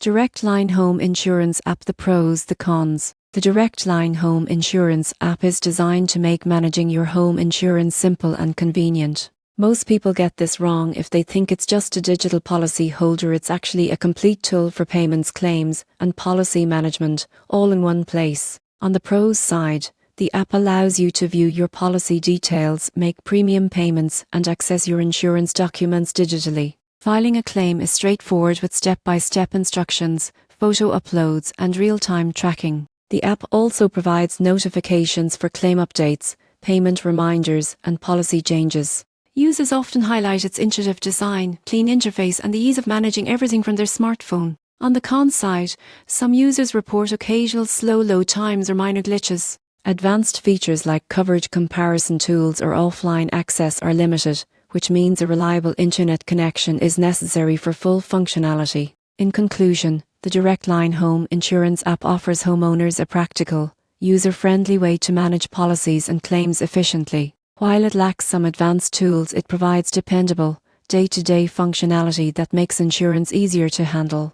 Direct Line Home Insurance App. The pros, the cons. The Direct Line Home Insurance app is designed to make managing your home insurance simple and convenient. Most people get this wrong if they think it's just a digital policy holder. It's actually a complete tool for payments, claims, and policy management, all in one place. On the pros side, the app allows you to view your policy details, make premium payments, and access your insurance documents digitally. Filing a claim is straightforward with step-by-step instructions, photo uploads, and real-time tracking. The app also provides notifications for claim updates, payment reminders, and policy changes. Users often highlight its intuitive design, clean interface, and the ease of managing everything from their smartphone. On the cons side, some users report occasional slow load times or minor glitches. Advanced features like coverage comparison tools or offline access are limited, which means a reliable internet connection is necessary for full functionality. In conclusion, the Direct Line Home Insurance app offers homeowners a practical, user-friendly way to manage policies and claims efficiently. While it lacks some advanced tools, it provides dependable, day-to-day functionality that makes insurance easier to handle.